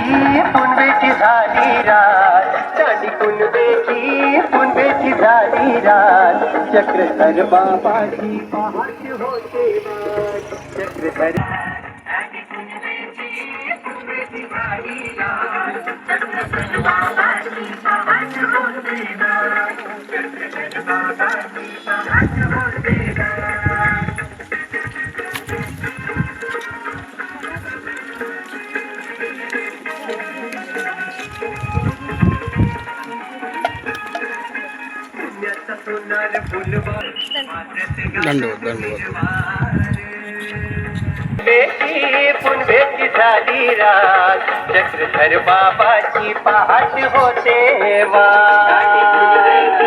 पुनवेची झाली रात, चांदी पुनवेची पुनवेची झाली रात, चक्रधर बाबाची पहाट होते वाट, चक्रधर पुनवेची झाली रात, चक्रधर बाबाची पहाट होते वाट,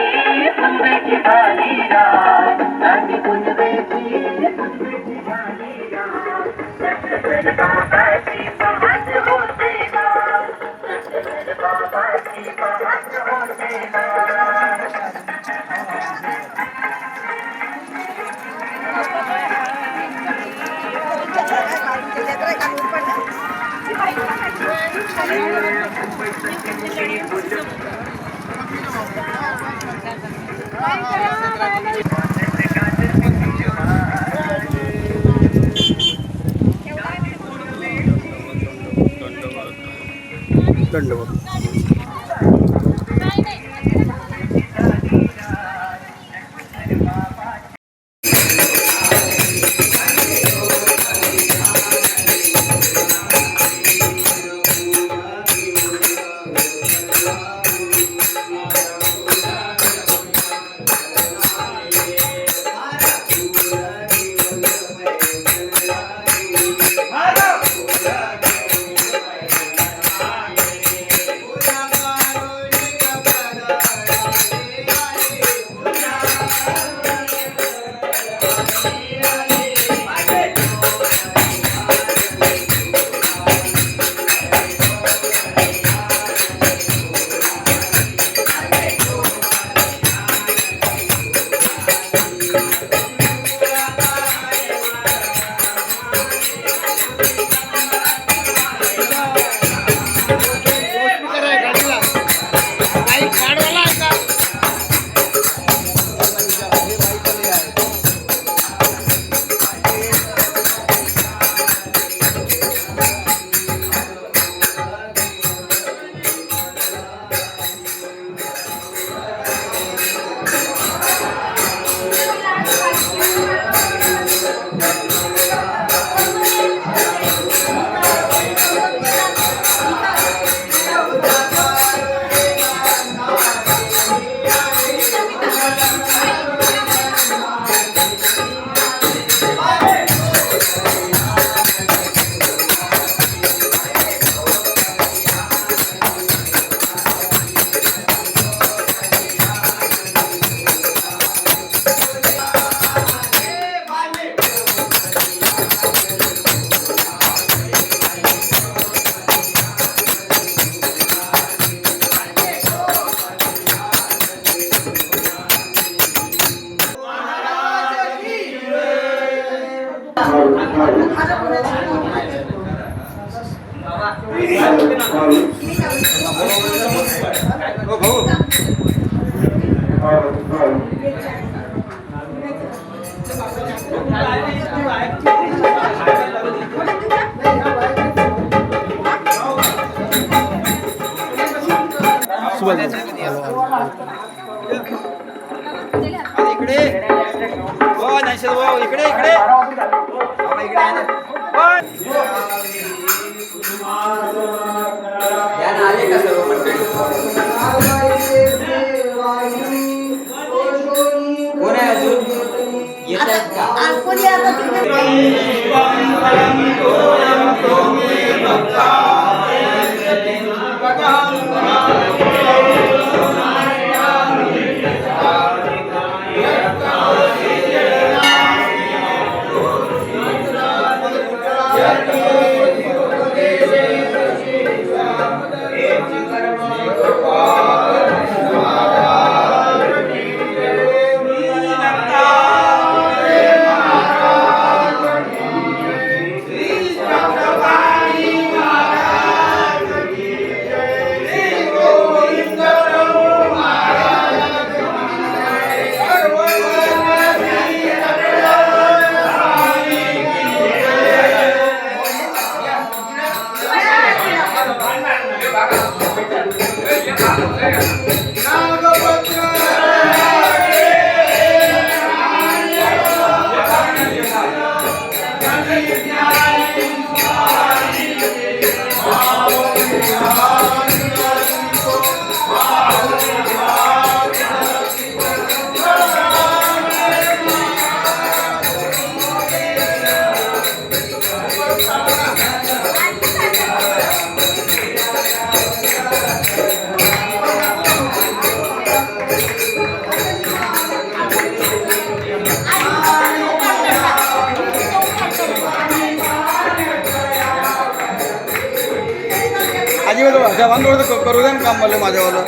पुनवेची झाली रात, चांदी पुनवेची झाली रात, चक्रधर बाबाची पहाट होते वाट, चक्रधर बाबाची पहाट होते वाट. आजी बघा भाषा बांधव करू द्या ना काम मला माझ्यावालं.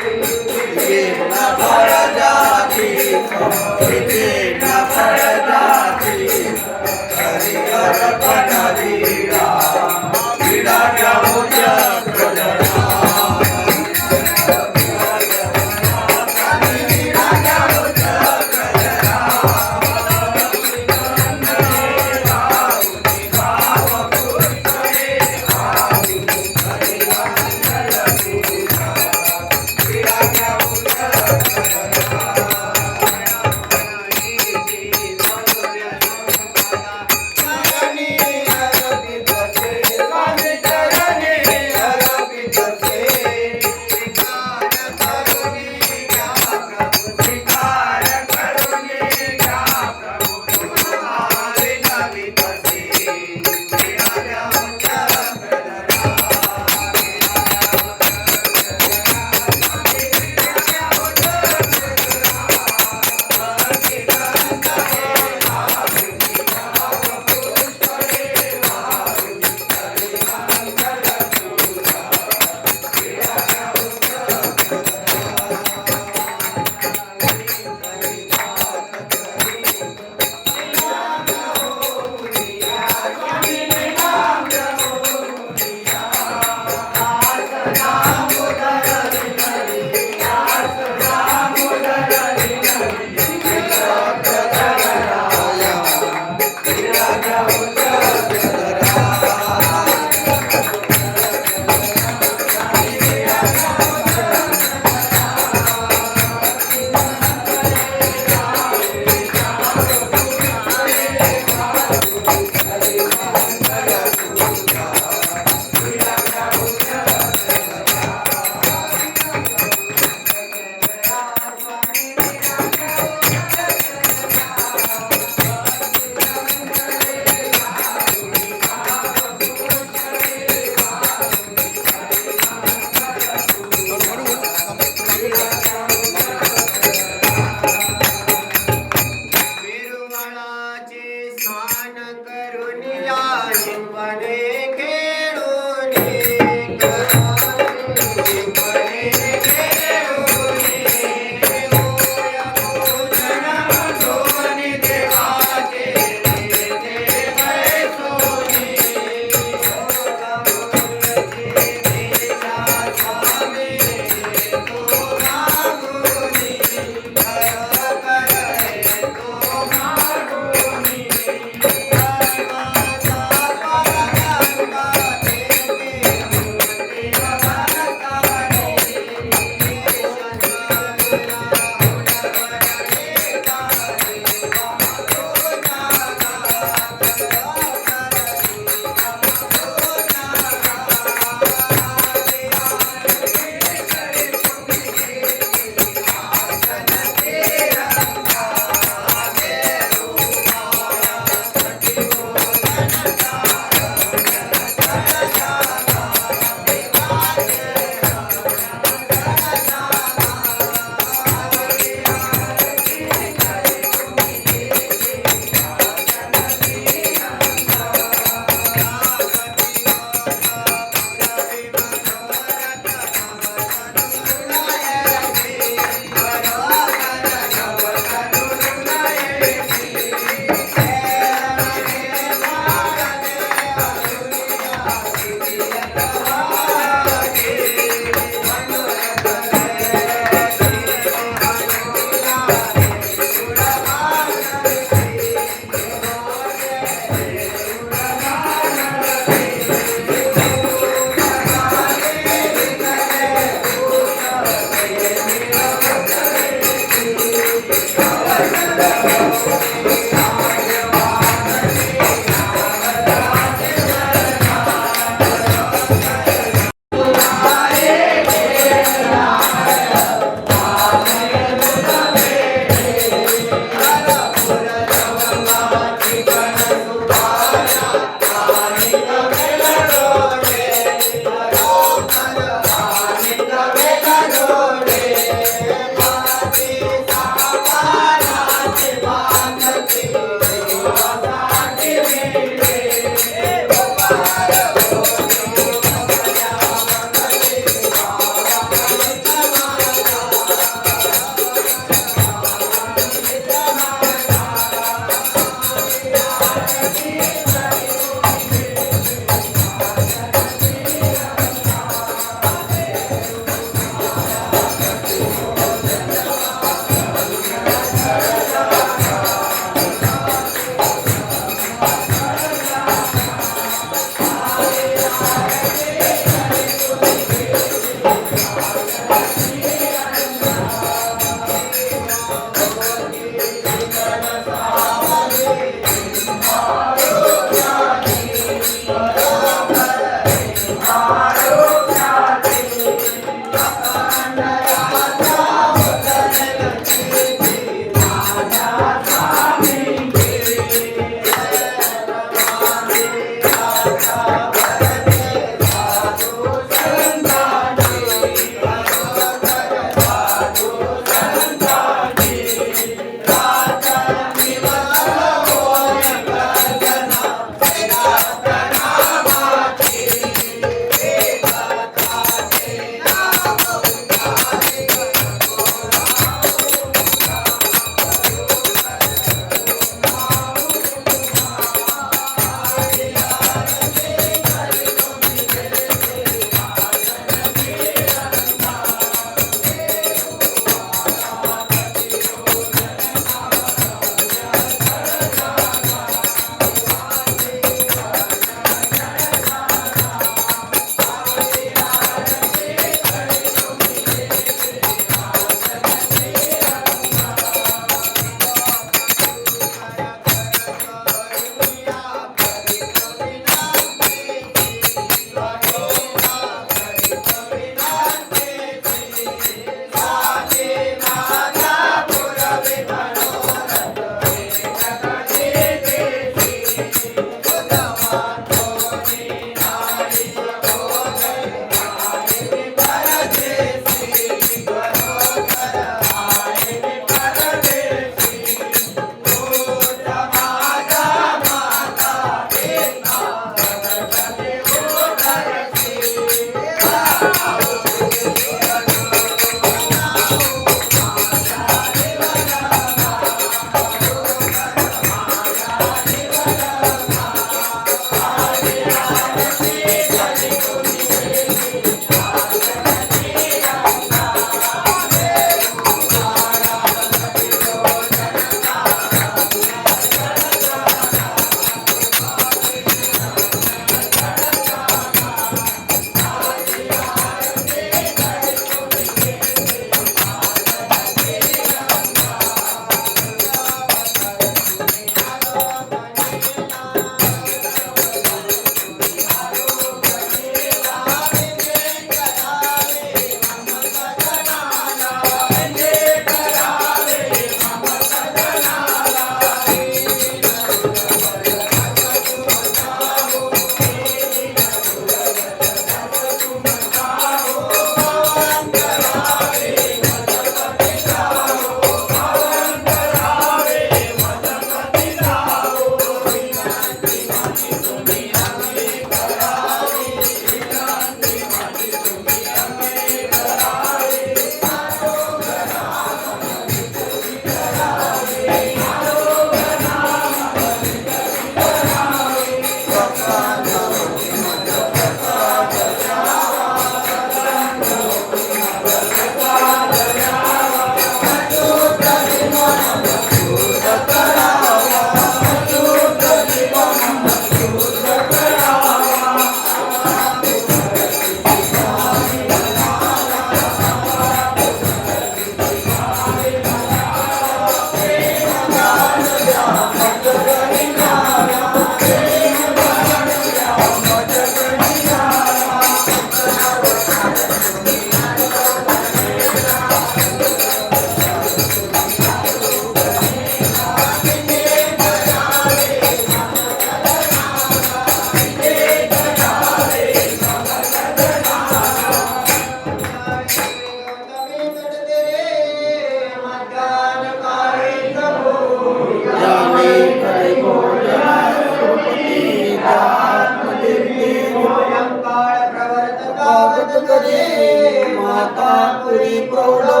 माता पुरी प्रौढो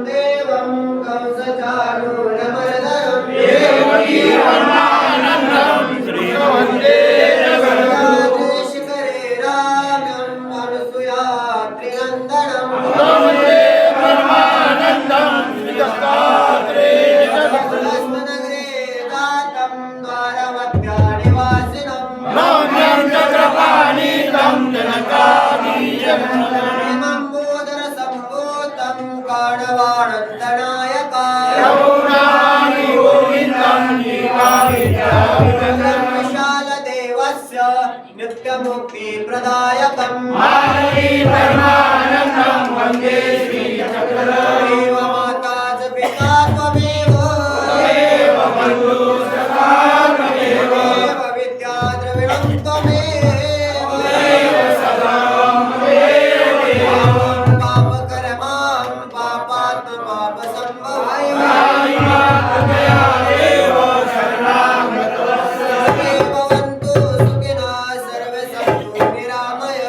देवं कंसचारूरमर्दनम् शिखरे राम्यम् अनुसुया त्रिनन्दनम् अस्मनगरे जातं द्वारमध्या निवासिनम् इमम्बोदरसम्भूतं काणवाणन्तनायका विशालदेवस्य नित्यमुक्तिप्रदायकम् देवमाता च पिता त्वमेव देव विद्या द्रविणं त्वमेव पापकर्मां पापात् पापसम्भवाय भवन्तु सुखिनः सर्वे सन्तु निरामय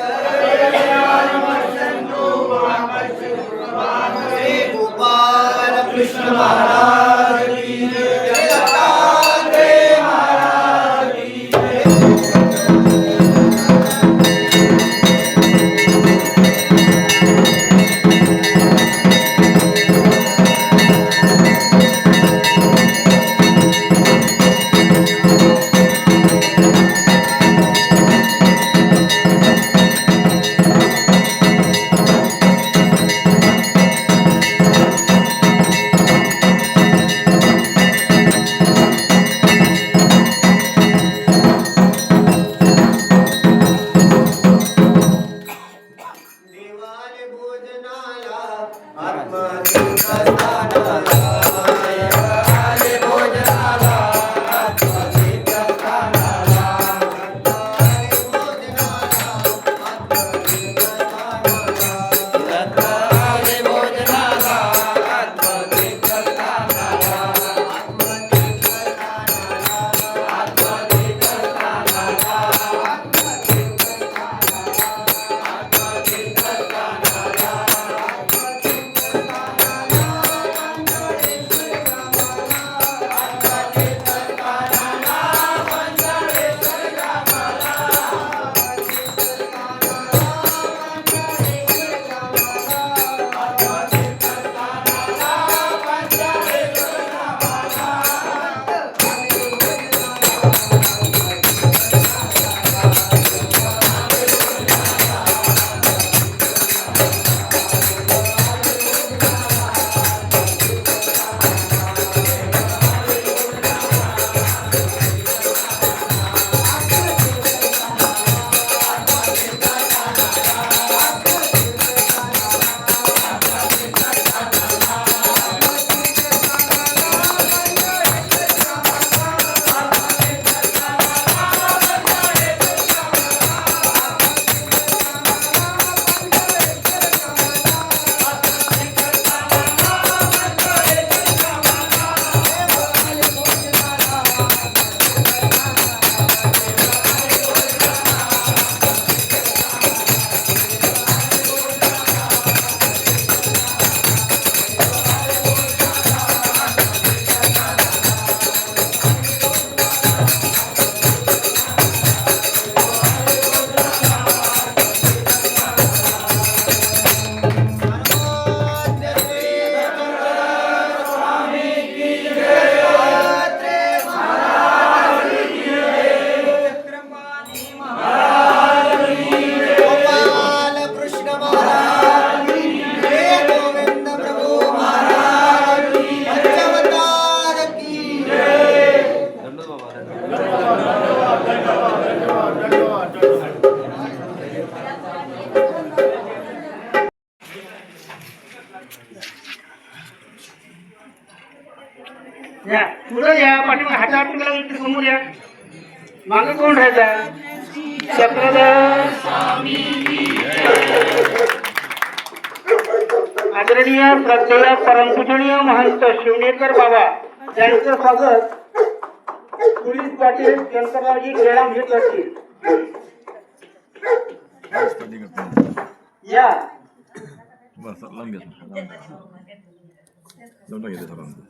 समोर या. मागे कोण राहायचा? चक्रधर आदरणीय श्रद्धेय परमपूजनीय महंत शिवनेकर बाबा यांचं स्वागत पोलीस पाटील शंकररावजी गेडाम हे करतील. या बस लांब घेते सर्वांचं.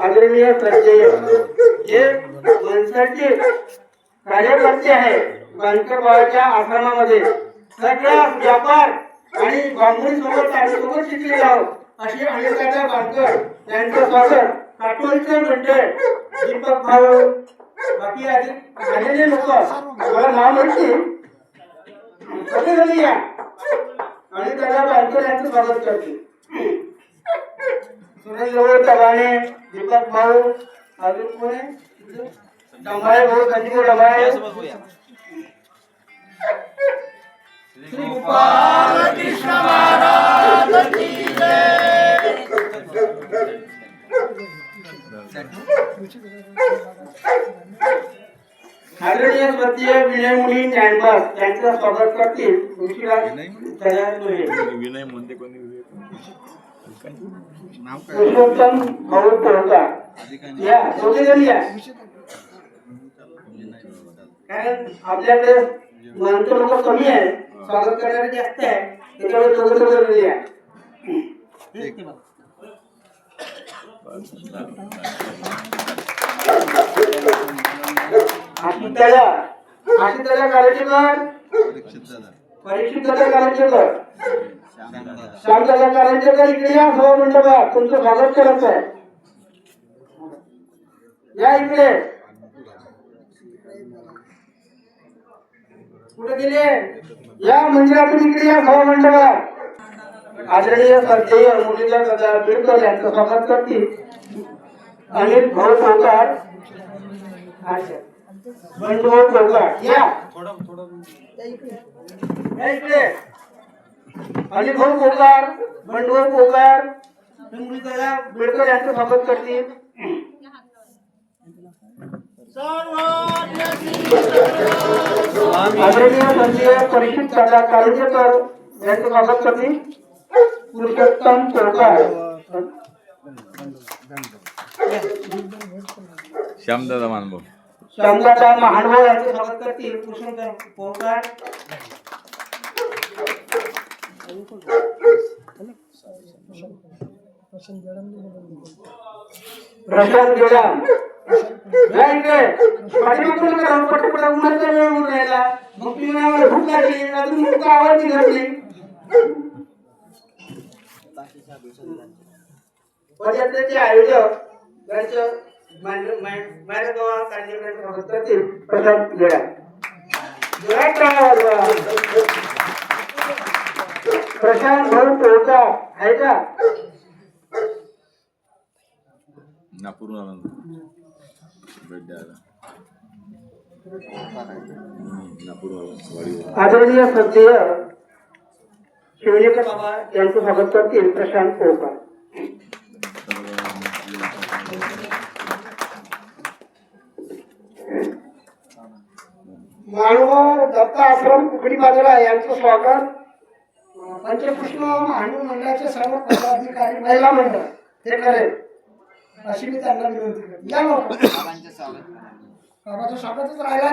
आदरणीय श्रद्धेय जे मनसरचे कार्यकर्ते आहे बांकर बाबाच्या आश्रमामध्ये सगळा व्यापार आणि बांबुरी सोबत आणि सोबत शिकले आहोत असे अनेकाच्या बांकर यांचं स्वागत काटोलचे मंडळ दीपक भाऊ बाकी आलेले लोक मला नाव माहिती सगळेजण या आणि त्याच्या बांकर यांचं स्वागत करतील. सुरेश टबाणे दीपक भाऊ अजून कोणी डंबाळे भाऊ संजीव डंबाळे श्री गोपाल कृष्ण महाराज की जय. आदरणीय श्रद्धेय विनय मुनी ज्ञानबाग यांचं स्वागत करतील. विनय म्हणते कोणी पुरुषोत्तम भाऊ तोडकर या दोघेजण या कारण आपल्याकडे माणसं लोक कमी आहे स्वागत करणारे जास्त आहे त्याच्यामुळे दोघं या. आशिष कारेकर परीक्षित कारेकर श्यामदादा कारंजेकर इकडे या सभा मंडपात तुमचं स्वागत करत आहे. या इकडे कुठे गेले या मंदिरातून इकडे या सभा मंडपात. आदरणीय श्रद्धेय मुरलीधर दादा बिडकर यांचं स्वागत करतील. अनिल भाऊ चौकार बंडू भाऊ चौकार या इकडे. अनिल भाऊ कोकार बंडू भाऊ कोकार मुरलीधर बिडकर यांचं स्वागत करतील. आदरणीय संजय परीक्षित दादा कारंजेकर यांचं स्वागत करतील. पुरुषोत्तम चौकार श्यामदादा मानभाऊ श्यामदादा महानभाऊ यांचं स्वागत करतील. पुरुषोत्तम चौकार प्रशांत गेडाम या इकडे पाठीमागून करा पटपट उन्हाचा वेळ होऊन राहिला मग तुम्ही भूक लागली अजून मुख आवाज घातली पदयात्रेचे आयोजक त्यांचं मायरगावा कार्यक्रम स्वागत करतील. प्रशांत गेडाम प्रशांत भाऊ टोळका आहे का नागपूर भेट द्यायला नागपूर. आदरणीय श्रद्धेय शिवनेकर बाबा यांचं स्वागत करतील. प्रशांत टोळका मानव दत्त आश्रम कुकडी बाजूला यांचं स्वागत. पंचकृष्ण महानव मंडळाचे सर्व पदाधिकारी महिला मंडळ हे करेल अशी मी त्यांना विनंती करते. या बाबाचं स्वागतच राहिला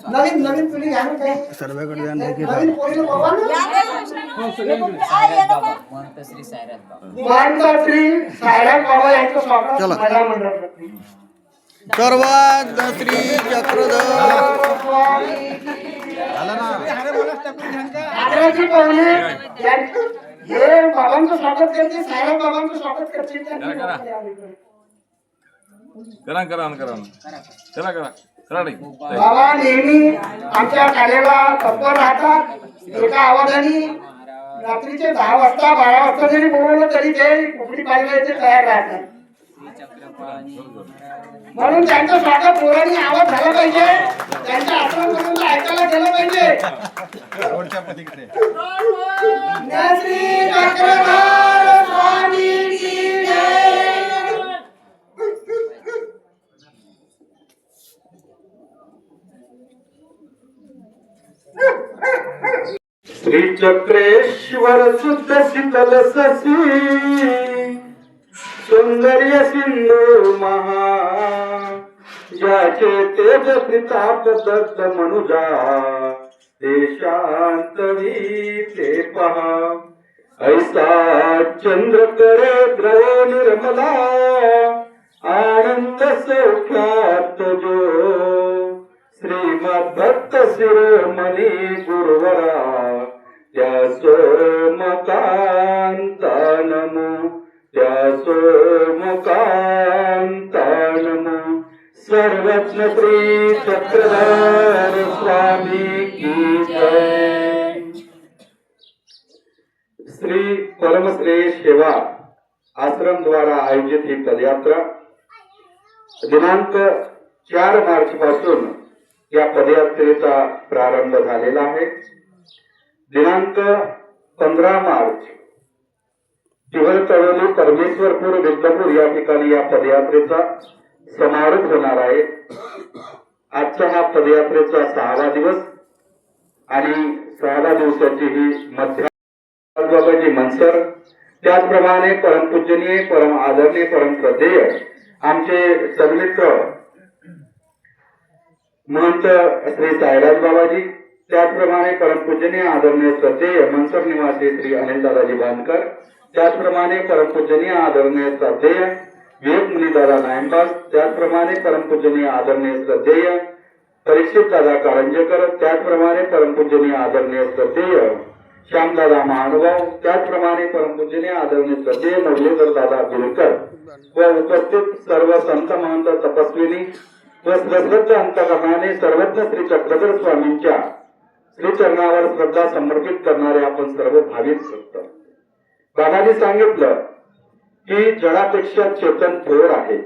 नवीन नवीन पिढी सर्वेकडे नवीन पोरीला बाबा श्री सायराज बाबा यांचं स्वागत महिला मंडळात. सर्वात श्री चक्रधर हे बाबांचं स्वागत करते सायराज बाबांचं स्वागत करते. करा करा करा करा चला रे. बाबा नेहमी आमच्या कार्याला तत्पर राहतात. एका आवाजाने रात्रीचे 10 वाजता 12 वाजता जरी बोलवलं तरी ते कुकडी पाळवायचे तयार राहतात. म्हणून त्यांचं स्वागत जोराने आवाज झाला पाहिजे. त्यांच्या आश्रमपर्यंत ऐकायला गेलं पाहिजे. श्री चक्रधर स्वामी की जय. श्री चक्रेश्वर शुद्ध शीतल ससी सौंदर्य सिंधू महा ज्याचे तेज प्रताप दत्त मनुजा ते शांतवी ते पहा. ऐसा चंद्र करे द्रव निर्मला आनंद सौख्यात जो श्रीमद्भक्त शिरोमणी गुरुवरा त्या सोमकांता नमो त्या सोमकांता नमो. सर्वज्ञ श्री चक्रधर स्वामी की जय. श्री परमश्रेय सेवा आश्रम द्वारा आयोजित ही पदयात्रा दिनांक 4 मार्च पासून या पदयात्रेचा प्रारंभ झालेला आहे. दिनांक 15 मार्च तिवर तळोली परमेश्वरपूर विद्यापूर या ठिकाणी या पदयात्रेचा समारोप होणार आहे. आजचा हा पदयात्रेचा 6वा दिवस आणि 6व्या दिवसाची ही मध्याबाबाजी मनसर. त्याचप्रमाणे परमपूजनीय परम आदरणीय परम श्रद्धेय आमचे सन्मित्र महंत श्री साईराज बाबाजी, त्याचप्रमाणे परमपूजनीय आदरणीय श्रद्धेय मनसर निवासी श्री अनिल दादाजी बांधकर, त्याचप्रमाणे परमपूजनीय आदरणीय श्रद्धेय विवेक मुनिदादा नायंबास, त्याचप्रमाणे परमपूजनीय आदरणीय श्रद्धेय परीक्षित दादा कारंजेकर, त्याचप्रमाणे परमपूजनीय आदरणीय श्रद्धेय श्यामदादा महानुभाव, त्याचप्रमाणे परमपूजनीय आदरणीय श्रद्धेय मुरलीधर दादा बिलकर व उपस्थित सर्व संत महंत तपस्विनी व श्रद्ध अंतकरणाने सर्वज्ञ श्री चक्रधर स्वामींच्या श्री चरणावर श्रद्धा समर्पित करणारे आपण सर्व भाविक भक्त. बाबांनी सांगितलं की जडापेक्षा चेतन थोर आहे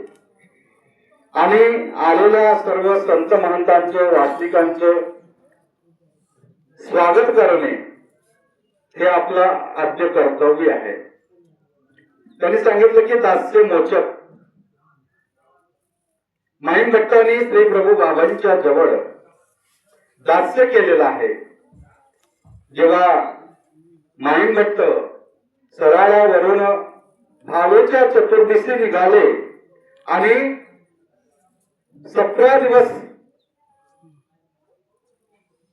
आणि आलेल्या सर्व संत महंतांचं वास्तविकांचं स्वागत करणे हे आपलं आद्य कर्तव्य आहे. त्यांनी सांगितलं की दास्य मोचक माईम भट्टांनी श्री प्रभू बाबांच्या जवळ दास्य केलेलं आहे. जेव्हा माईम भट्ट सराळ्यावरून भावेच्या चतुर्दिशी निघाले आणि 17 दिवस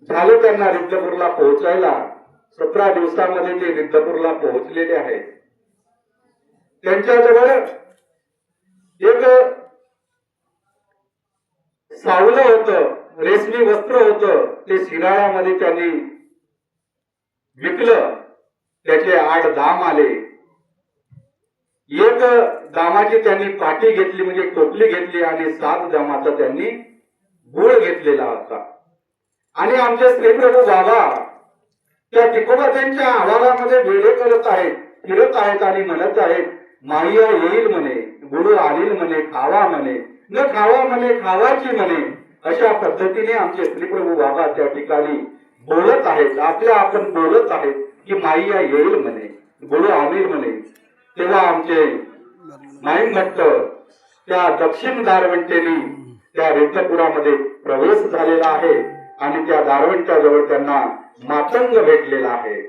झाले त्यांना रिद्धपूरला पोहोचायला. 17 दिवसांमध्ये ते रिद्धपूरला पोहोचलेले आहेत. त्यांच्याजवळ एक सावलं होतं, रेशमी वस्त्र होतं, ते शिराळ्यामध्ये त्यांनी विकलं. त्याचे 8 दाम आले. एक दामाची त्यांनी पाटी घेतली म्हणजे टोपली घेतली आणि 7 दामाचा त्यांनी गुळ घेतलेला होता. आणि आमचे श्रीप्रभू बाबा त्या टिकोबाच्या आवारामध्ये वेडे करत आहेत, फिरत आहेत आणि म्हणत आहेत माईया येईल म्हणे, गुरु आलील म्हणे, खावा म्हणे, न खावा म्हणे, खावाची म्हणे. अशा पद्धतीने आमचे श्रीप्रभू बाबा त्या ठिकाणी बोलत आहेत. आपल्या आपण बोलत आहेत की माईया येईल म्हणे, गुरु आलील म्हणे. तेव्हा आमचे माईम भट्ट त्या दक्षिण दारवंटेनी त्या रिद्धपुरामध्ये प्रवेश झालेला आहे आणि त्या दारवंट्या जवळ त्यांना मातंग भेटलेला आहे.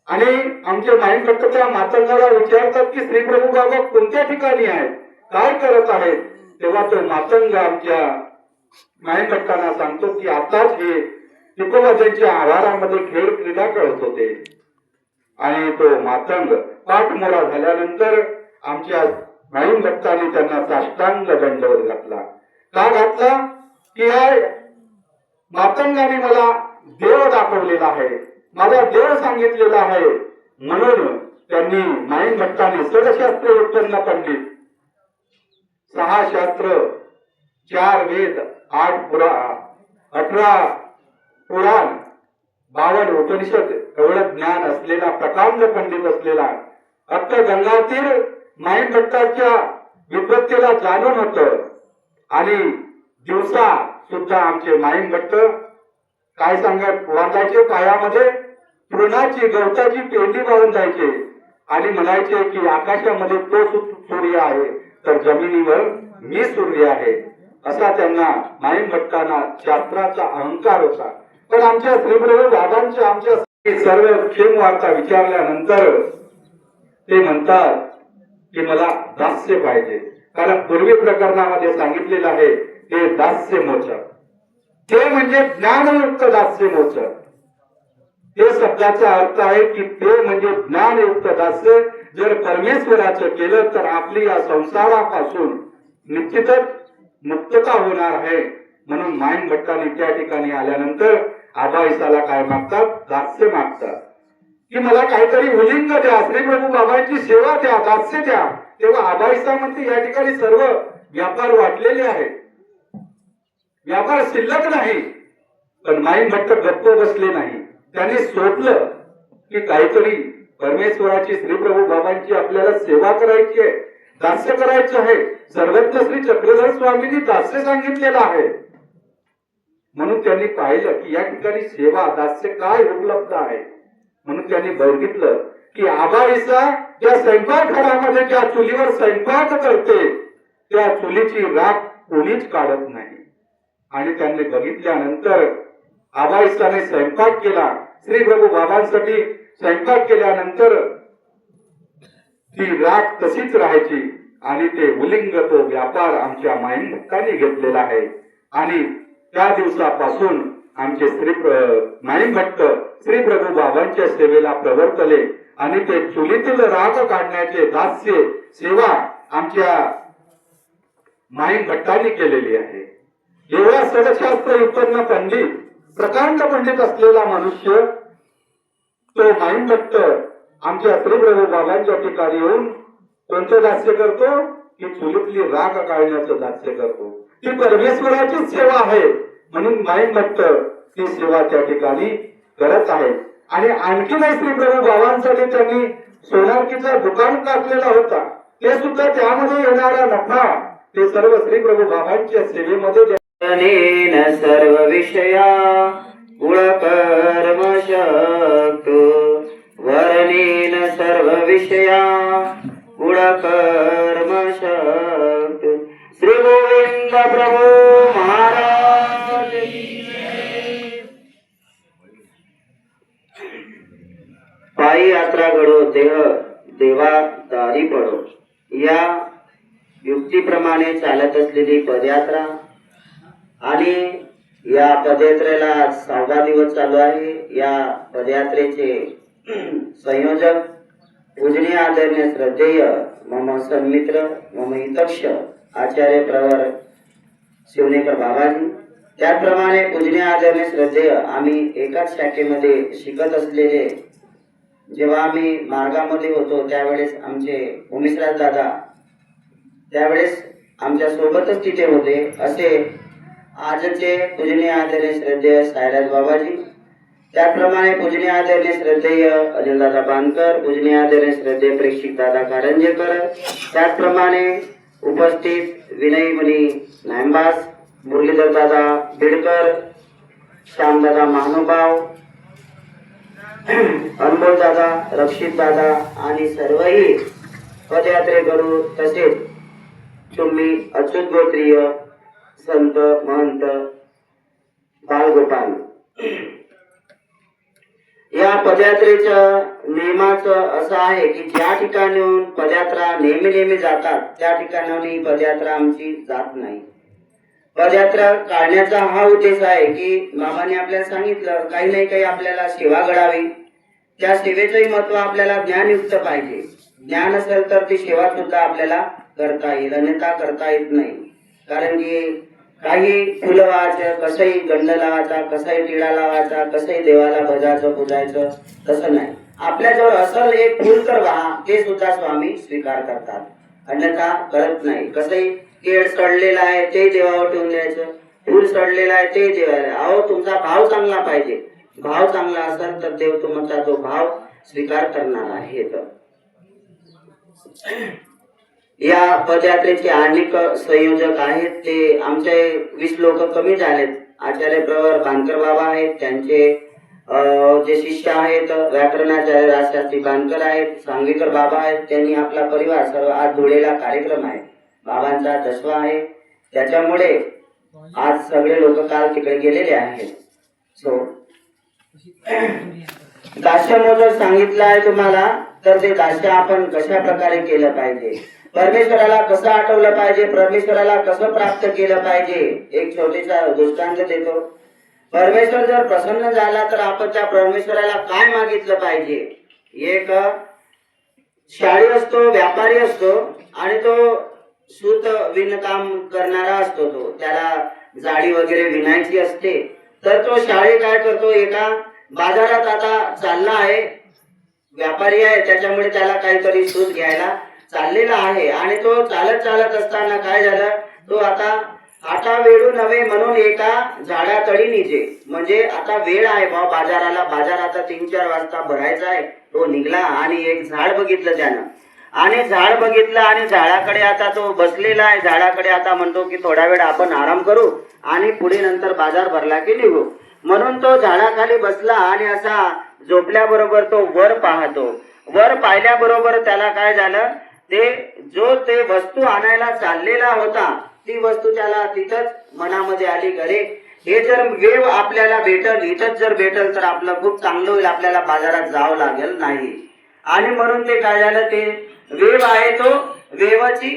आणि आमचे माईम भट्ट त्या मातंगाला विचारतात की श्रीप्रभू बाबा कोणत्या ठिकाणी आहेत, काय करत आहेत. तेव्हा तो मातंग आमच्या माईम भट्टांना सांगतो की आताच हे टिकोबाच्या आवारामध्ये खेळ क्रीडा करत होते. आणि तो मातंग पाठमोडा झाल्यानंतर आमच्या माईम भट्टांनी त्यांना साष्टांग दंडवत घातला. का घातला की मातंगाने मला देव दाखवलेला आहे, माझा देव सांगितलेला आहे. म्हणून त्यांनी माईम भट्टांनी षडशास्त्र उत्पन्न पंडित 6 शास्त्र 4 वेद 8 18 पुराण 52 उपनिषद एवढं ज्ञान असलेला प्रकांड पंडित असलेला अख्ख गंगातीर माईन भट्टाच्या विद्वत्तेला जाणून होत आणि दिवसा सुद्धा आमचे माईन भट्ट काय सांगत बांधायचे पायामध्ये तृणाची गवताची पेंडी बांधायचे आणि म्हणायचे की आकाशामध्ये तो सूर्य आहे तर जमिनीवर मी सूर्य आहे असा त्यांना माईन भट्टांना शास्त्राचा अहंकार होता. पण आमच्या श्रीप्रभू बाबांच्या आमच्या सर्व क्षेम वार्ता विचारल्यानंतर ते म्हणतात की मला दास्य पाहिजे. कारण पूर्वी प्रकरणामध्ये सांगितलेलं आहे ते दास्य मोचक, ते म्हणजे ज्ञानयुक्त दास्य मोचक. ते शब्दाचा अर्थ आहे की ते म्हणजे ज्ञानयुक्त दास्य जर परमेश्वराचं केलं तर आपली या संसारापासून निश्चितच मुक्तता होणार आहे. म्हणून माईन भट्टांनी त्या ठिकाणी आल्यानंतर आबाईसाला काय मागतात? दास्य मागतात की मला काहीतरी उलिंग द्या, श्रीप्रभू बाबांची सेवा द्या, दास्य द्या. तेव्हा आबाईसा म्हणते या ठिकाणी सर्व व्यापार वाटलेले आहेत, व्यापार शिल्लक नाही. पण माईन भट्ट गप्प बसले नाही. त्यांनी सोडलं की काहीतरी परमेश्वराची श्रीप्रभू बाबांची आपल्याला सेवा करायची आहे, दास्य करायचं आहे. सर्वज्ञ श्री चक्रधर स्वामींनी दास्य सांगितलेलं आहे. म्हणून त्यांनी पाहिलं की या ठिकाणी सेवा दास्य काय उपलब्ध आहे. म्हणून त्यांनी बघितलं की आबाईसा ज्या स्वयंपाकघरामध्ये ज्या चुलीवर स्वयंपाक करते त्या चुलीची राख कोणीच काढत नाही. आणि त्यांनी बघितल्यानंतर आबाईसाने स्वयंपाक केला, श्रीप्रभू बाबांसाठी स्वयंपाक केल्यानंतर ती राख तशीच राहायची आणि ते उलिंग तो व्यापार आमच्या माईन भट्टांनी घेतलेला आहे. आणि त्या दिवसापासून आमचे माईन भट्ट श्रीप्रभू बाबांच्या सेवेला प्रवर्तले आणि ते चुलीतील राख काढण्याचे दास्य सेवा आमच्या माईन भट्टांनी केलेली आहे. एवढा सडशास्त्र उत्पन्न पंडित प्रकांड पंडित असलेला मनुष्य तो माईन भट्ट आमच्या श्रीप्रभू बाबांच्या ठिकाणी येऊन कोणतं दास्य करतो की चुलीतली राख काढण्याचं दास्य करतो. ती परमेश्वराची सेवा आहे. म्हणून माईन भट्ट ती सेवा त्या ठिकाणी करत आहे. आणि आणखी नाही श्रीप्रभू बाबांसाठी त्यांनी सोनारकीचं दुकान टाकलेला होता. ते सुद्धा त्यामध्ये येणारा नफा ते सर्व श्रीप्रभू बाबांच्या सेवेमध्ये सर्व विषया गुणकर्म शक्त वर्णेन सर्व विषया गुणकर्म शक्त. श्री गोविंद प्रभू महाराज की जय. पायी यात्रा घडो देह देवा दारी पडो या युक्तीप्रमाणे चालत असलेली पदयात्रा आणि या पदयात्रेला 6वा दिवस चालू आहे. या पदयात्रेचे संयोजक पूजनीय आदरणीय श्रद्धेय मम सन्मित्र मम हितक्ष आचार्य प्रवर शिवनेकर बाबाजी. त्याचप्रमाणे पूजनीय आदरणीय श्रद्धेय आम्ही एकाच शाखेमध्ये शिकत असलेले जेव्हा आम्ही मार्गामध्ये होतो त्यावेळेस आमचे उमेशराज दादा त्यावेळेस आमच्या सोबतच तिथे होते. असे आजचे पूजनीय आदरणीय श्रद्धेय साईराज बाबाजी, त्याचप्रमाणे पूजनीय आदरणीय श्रद्धेय अनिलदादा बांधकर, पूजनीय आदरणीय श्रद्धेय प्रेक्षित दादा कारंजेकर, त्याचप्रमाणे उपस्थित विनय मुनी नायंबास, मुरलीधर दादा बिडकर, श्यामदादा महानुभाव, अनमोल दादा, रक्षित दादा आणि सर्वही पदयात्रेकरू तसेच तुम्ही अच्युत गोत्रीय संत महंत बालगोपाल. या पदयात्रेच्या नियमाचं असं आहे की ज्या ठिकाणी पदयात्रा नेहमी जातात त्या ठिकाणी ही पदयात्रा आमची जात नाही. पदयात्रा काढण्याचा हा उद्देश आहे की बाबांनी आपल्याला सांगितलं काही नाही काही आपल्याला सेवा घडावी. त्या सेवेचंही महत्व आपल्याला ज्ञानयुक्त पाहिजे. ज्ञान असेल तर ती सेवा सुद्धा आपल्याला करता येईल, अन्यथा करता येत नाही. कारण की काही फुलं लावायचं, कसंही गंध लावायचा, कसाही टिळा लावायचा, कसंही देवाला भजायचं पूजायचं तसं नाही. आपल्याजवळ असल एक फुल तर व्हा ते सुद्धा स्वामी स्वीकार करतात, अन्यथा करत नाही. कसंही केळ सडलेला आहे ते देवावर ठेवून द्यायचं, फूल सडलेला आहे ते देवाला. अहो तुमचा भाव चांगला पाहिजे. भाव चांगला असेल तर देव तुमचा तो भाव स्वीकार करणार आहे. तर या पदयात्रेचे अनेक संयोजक आहेत. ते आमचे 20 लोक कमी झालेत. आचार्य प्रवर बांदकर बाबा आहेत, त्यांचे जे शिष्य आहेत व्याकरणाचार्य राजशास्त्री बांदकर आहेत, सांगवीकर बाबा आहेत. त्यांनी आपला परिवार सर्व आज धुळेला कार्यक्रम आहे, बाबांचा दसवा आहे, त्याच्यामुळे आज सगळे लोक काल तिकडे गेलेले आहेत. सो दास्य मोदक सांगितलं आहे तुम्हाला, तर ते दास्य आपण कशा प्रकारे केलं पाहिजे, परमेश्वराला कसं आठवलं पाहिजे, परमेश्वराला कसं प्राप्त केलं पाहिजे. एक छोटीसा दृष्टांत देतो. परमेश्वर जर प्रसन्न झाला तर आपण त्या परमेश्वराला काय मागितलं पाहिजे. एक शाळी असतो, व्यापारी असतो आणि तो सूत विणकाम करणारा असतो. तो त्याला जाळी वगैरे विणायची असते. तर तो शाळी काय करतो, एका बाजारात आता चालला आहे, व्यापारी आहे त्याच्यामुळे त्याला काहीतरी सूत घ्यायला चाललेला आहे आणि तो चालत चालत असताना काय झालं, तो आता वेळू नव्हे म्हणून एका झाडातळी निजे. म्हणजे आता वेळ आहे बाजाराला, बाजार आता 3-4 वाजता भरायचा आहे. तो निघला आणि एक झाड बघितलं त्यानं, आणि झाड बघितलं आणि झाडाकडे आता तो बसलेला आहे. झाडाकडे आता म्हणतो की थोडा वेळ आपण आराम करू आणि पुढे नंतर बाजार भरला की निघू. म्हणून तो झाडाखाली बसला आणि असा झोपल्याबरोबर तो वर पाहतो. वर पाहिल्याबरोबर त्याला काय झालं, ते वस्तू आणायला चाललेला होता ती वस्तू त्याला तिथंच मनामध्ये आली. अरे हे जर वेव आपल्याला भेटल, इथंच जर भेटल तर आपलं खूप चांगलं होईल, आपल्याला बाजारात जावं लागेल नाही. आणि म्हणून ते काय झालं, ते वेव आहे तो वेवाची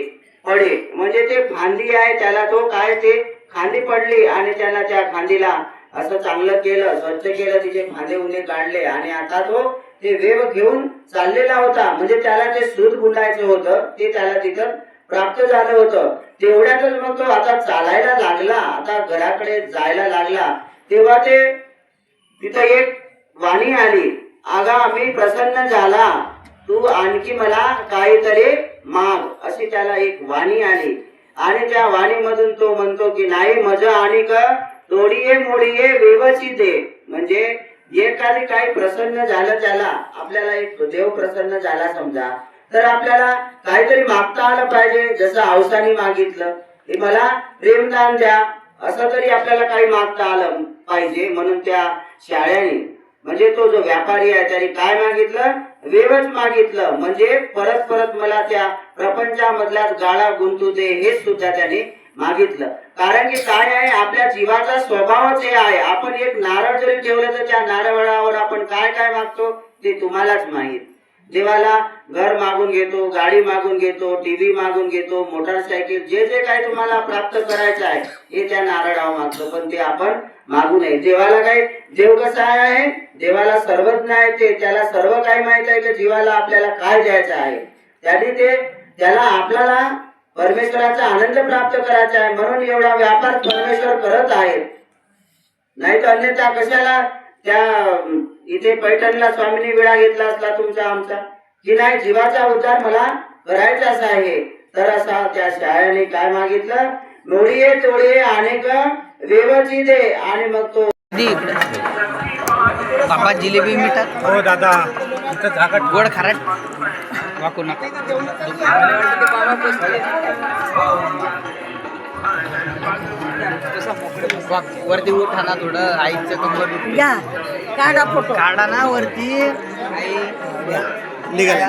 पडे, म्हणजे ते फांदी आहे त्याला तो काय ते खांदी पडली आणि त्याला त्या खांदीला असं चांगलं केलं, स्वच्छ केलं, तिचे फांदे उंदे काढले आणि आता तो ते वेव घेऊन चाललेला होता. म्हणजे त्याला ते सूत गुंडायचं होतं, ते त्याला तिथं प्राप्त झालं होतं. तेवढ्यातच मग तो आता चालायला लागला, आता घराकडे जायला लागला. तेव्हा ते तिथं एक वाणी आली, अगा मी प्रसन्न झाला, तू आणखी मला काहीतरी माग, अशी त्याला एक वाणी आली. आणि त्या वाणीमधून तो म्हणतो की नाही मज आणि तोडीये मोडीये वेवची दे. म्हणजे एखादी काही प्रसन्न झालं त्याला, आपल्याला एक देव प्रसन्न झाला समजा, तर आपल्याला काहीतरी मागता आलं पाहिजे. जसं हौसानी मागितलं की मला प्रेमदान द्या, असं तरी आपल्याला काही मागता आलं पाहिजे. म्हणून त्या शाळ्याने, म्हणजे तो जो व्यापारी आहे त्याने काय मागितलं, वेवच मागितलं. म्हणजे परत परत मला त्या प्रपंचामधल्याच गाळा गुंतू दे, हेच सुद्धा त्याने मागितलं. कारण की काय आहे, आपल्या जीवाचा स्वभावच हे आहे. आपण एक नारळ जरी ठेवलं तर त्या नारळावर आपण काय काय मागतो ते तुम्हालाच माहित. देवाला घर मागून घेतो, गाडी मागून घेतो, टीव्ही मागून घेतो, मोटरसायकल, जे जे काही तुम्हाला प्राप्त करायचं आहे हे त्या नारळावर मागतो, पण ते आपण मागू नये. देवाला काय, देव कसा आहे, देवाला सर्वज्ञ आहे, ते त्याला सर्व काही माहित आहे की जीवाला आपल्याला काय द्यायचं आहे. त्याला आपल्याला परमेश्वराचा आनंद प्राप्त करायचा आहे. म्हणून एवढा व्यापार परमेश्वर करत आहेत. नाही तर अन्यथा कशाला त्या इथे पैठणला स्वामींनी वेळा घेतला असला तुमचा आमचा, की नाही जीवाचा उद्धार मला करायचाच आहे. तर असा त्या शाळेने काय मागितलं, मोडीये तोडीये अनेक वेवची दे. आणि मग तो बाबा जिलेबी मिठात हो दादा, गोड खारट वाकू नका. वरती उठा ना थोडं, आईचं कंबर घ्या काढा फोटो. काढा ना वरती. आई निघाला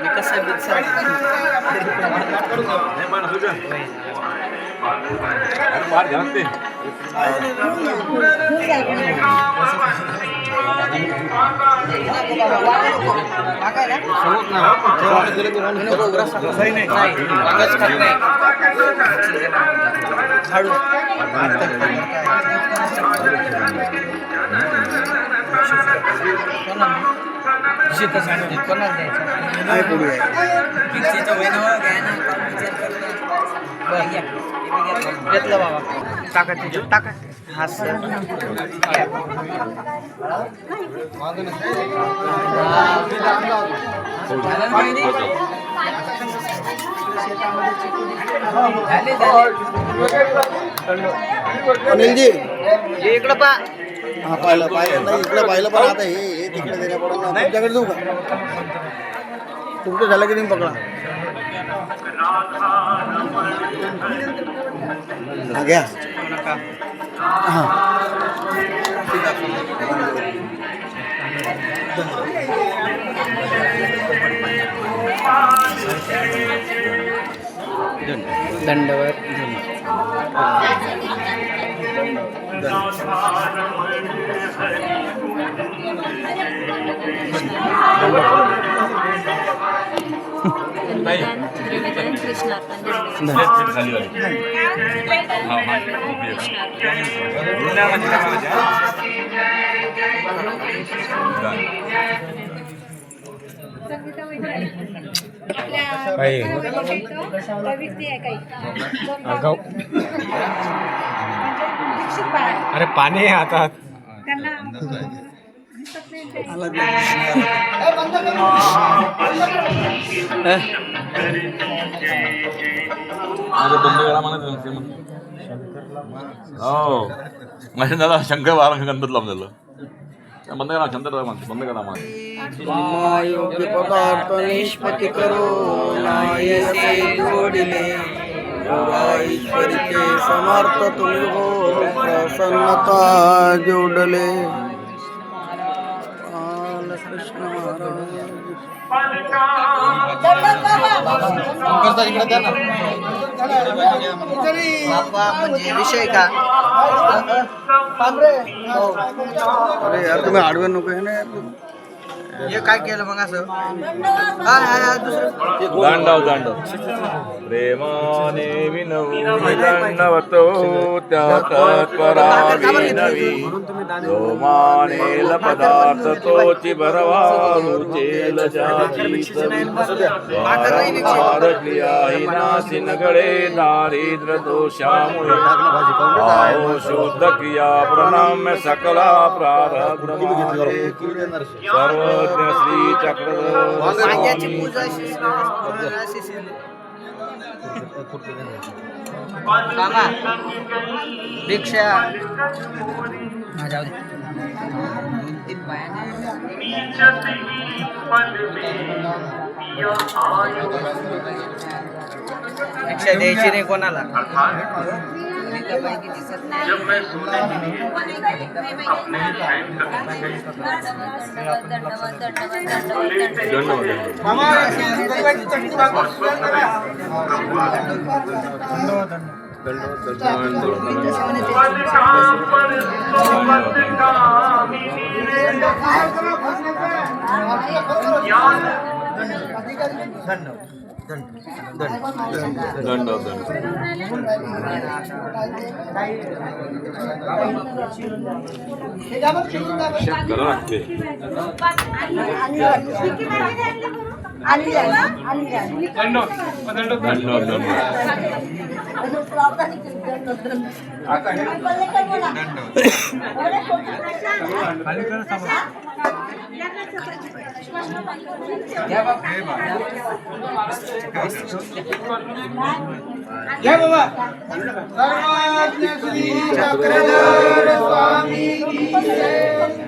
मी कसं बिचार झाडू कोणाला द्यायचं घेतलं बाबा टाका त्याच्यात टाका हास्य अनिलजी इकडं पा हा पाहिलं नाही इकडं पाहिलं पण आता हे तिकडे देण्या पडून तुमच्याकडे देऊ का तुमचं झालं की नाही पकडा हा घ्या हां दंडवत अरे पाणी आहे हातात बंद करा म्हणा हो माझ्या दादा शंकर बारा गणपत लावून झालं बंद करा शंकर म्हणते बंद करा मला योग्य पदार्थ निष्पत्ती करो नायसे जोडिले ईश्वरीचे समर्थ तुम्ही हो प्रसन्नता जोडले कृष्ण म्हणजे विषय का अरे यार तुम्ही आडवे नको आहे ना यार हे काय केलं मग असं दुसरं दांडव प्रेमाने विनवी दंडवतो त्या तत्परा विनवी जो मानेल पदार्थ तोची भरवा रुचेल जाची चवी वारंवार ही नासिन गळे दारिद्र दोषामुळे भाव शुद्ध क्रिया प्रणम्य सकला प्रारब्ध सर्व श्री वांग्याची चक्र पूजा मामा भिक्षा जाऊ दे भिक्षा द्यायची नाही कोणाला जय बाबा सर्वज्ञ श्री चक्रधर स्वामी की जय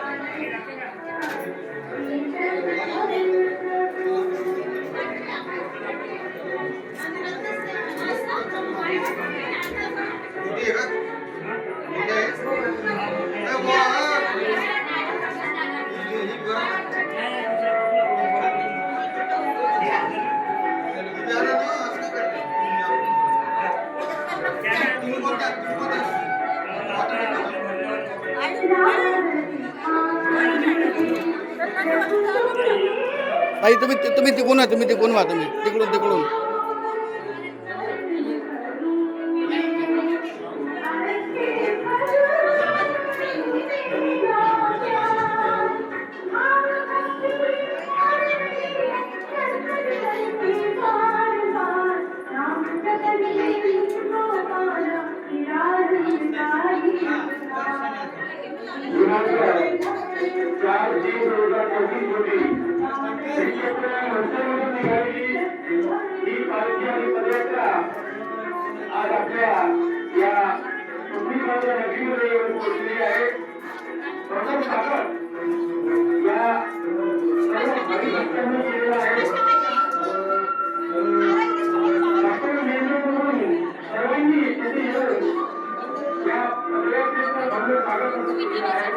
Thank you. ताई तुम्ही तिकडून व्हा, तुम्ही तिकडून आज आपल्या या पृथ्वीच्या नदीमध्ये येऊन पोहोचलेली आहे. प्रथम स्वागत या सर्व हरिभक्तांनी केलेलं आहे. आपण नेमून सर्वांनी तिथे येऊन या पदयात्रेचं भव्य स्वागत केलेलं आहे.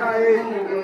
आहे